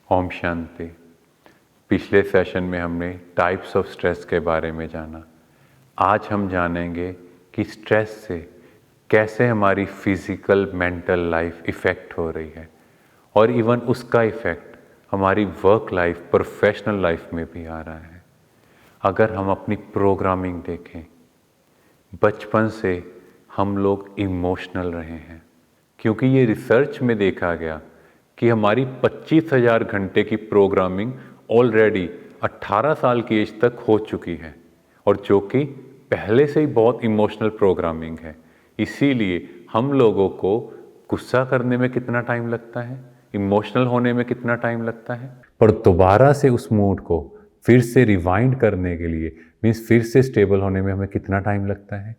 ओम शांति। पिछले सेशन में हमने टाइप्स ऑफ स्ट्रेस के बारे में जाना। आज हम जानेंगे कि स्ट्रेस से कैसे हमारी फिजिकल मेंटल लाइफ इफ़ेक्ट हो रही है और इवन उसका इफ़ेक्ट हमारी वर्क लाइफ प्रोफेशनल लाइफ में भी आ रहा है। अगर हम अपनी प्रोग्रामिंग देखें, बचपन से हम लोग इमोशनल रहे हैं, क्योंकि ये रिसर्च में देखा गया कि हमारी 25,000 घंटे की प्रोग्रामिंग ऑलरेडी 18 साल की एज तक हो चुकी है और जो कि पहले से ही बहुत इमोशनल प्रोग्रामिंग है। इसीलिए हम लोगों को गुस्सा करने में कितना टाइम लगता है, इमोशनल होने में कितना टाइम लगता है, पर दोबारा से उस मूड को फिर से रिवाइंड करने के लिए मीन्स फिर से स्टेबल होने में हमें कितना टाइम लगता है।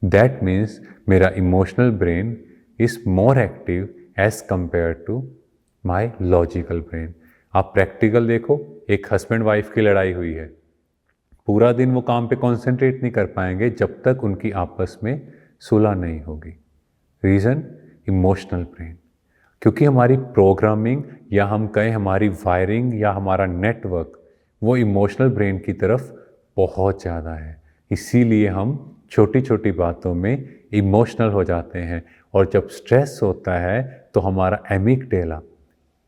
दैट मीन्स मेरा emotional brain is more active as compare to my logical brain. आप प्रैक्टिकल देखो, एक हस्बैंड वाइफ की लड़ाई हुई है, पूरा दिन वो काम पे कॉन्सेंट्रेट नहीं कर पाएंगे जब तक उनकी आपस में सुलह नहीं होगी। रीज़न इमोशनल ब्रेन, क्योंकि हमारी प्रोग्रामिंग या हम कहें हमारी वायरिंग या हमारा नेटवर्क वो इमोशनल ब्रेन की तरफ बहुत ज़्यादा है। इसीलिए हम छोटी छोटी बातों में इमोशनल हो जाते हैं और जब स्ट्रेस होता है तो हमारा amygdala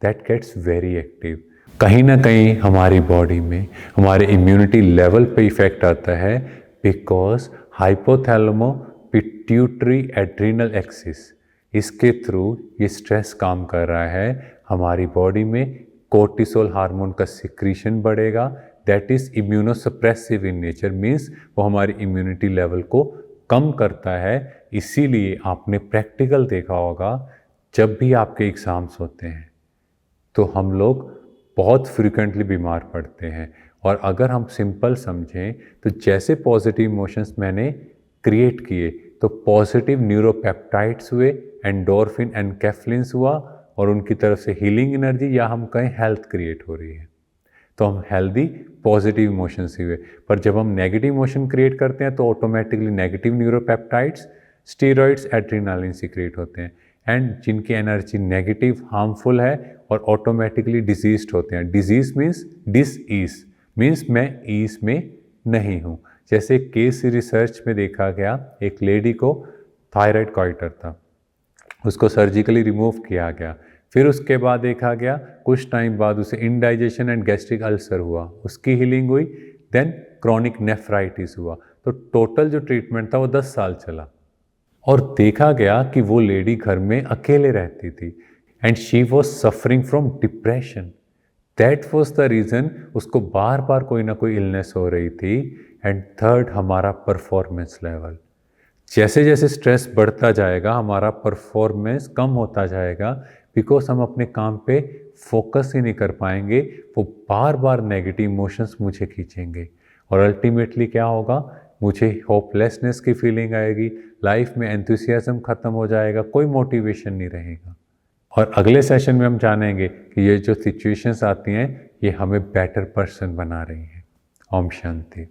that gets very active. कहीं ना कहीं हमारी बॉडी में हमारे इम्यूनिटी लेवल पे इफेक्ट आता है, बिकॉज हाइपोथैलेमो पिट्यूटरी एड्रिनल एक्सिस, इसके थ्रू ये स्ट्रेस काम कर रहा है। हमारी बॉडी में कोर्टिसोल हार्मोन का सिक्रीशन बढ़ेगा, that is immunosuppressive in nature, means वो हमारी इम्यूनिटी लेवल को कम करता है। इसीलिए आपने प्रैक्टिकल देखा होगा, जब भी आपके एग्ज़ाम्स होते हैं तो हम लोग बहुत फ्रिक्वेंटली बीमार पड़ते हैं। और अगर हम सिंपल समझें तो जैसे पॉजिटिव इमोशंस मैंने क्रिएट किए तो पॉजिटिव न्यूरोपेप्टाइड्स हुए, एंडोर्फिन एनकेफ्लिन्स हुआ और उनकी तरफ से हीलिंग एनर्जी या हम कहें हेल्थ क्रिएट हो रही है, तो हम हेल्दी पॉजिटिव इमोशंस ही हुए। पर जब हम नेगेटिव इमोशन क्रिएट करते हैं तो automatically negative neuropeptides, steroids, adrenaline secrete होते हैं एंड जिनकी एनर्जी नेगेटिव हार्मफुल है और ऑटोमेटिकली डिजीज्ड होते हैं। डिजीज मीन्स डिसईज, मीन्स मैं ईज में नहीं हूँ। जैसे केस रिसर्च में देखा गया, एक लेडी को थायराइड गॉइटर था, उसको सर्जिकली रिमूव किया गया, फिर उसके बाद देखा गया कुछ टाइम बाद उसे इंडाइजेशन एंड गैस्ट्रिक अल्सर हुआ, उसकी हीलिंग हुई। देन क्रॉनिक नेफ्राइटिस हुआ। तो टोटल जो ट्रीटमेंट था वो 10 साल चला और देखा गया कि वो लेडी घर में अकेले रहती थी and she was suffering from depression. That was the reason उसको बार बार कोई ना कोई इलनेस हो रही थी। एंड थर्ड, हमारा परफॉर्मेंस लेवल, जैसे जैसे स्ट्रेस बढ़ता जाएगा हमारा परफॉर्मेंस कम होता जाएगा, बिकॉज हम अपने काम पे फोकस ही नहीं कर पाएंगे। वो बार बार नेगेटिव इमोशंस मुझे खींचेंगे और अल्टीमेटली क्या होगा, मुझे होपलेसनेस की फीलिंग आएगी, लाइफ में एंथुसियाज्म ख़त्म हो जाएगा, कोई मोटिवेशन नहीं रहेगा। और अगले सेशन में हम जानेंगे कि ये जो सिचुएशंस आती हैं ये हमें बेटर पर्सन बना रही हैं। ओम शांति।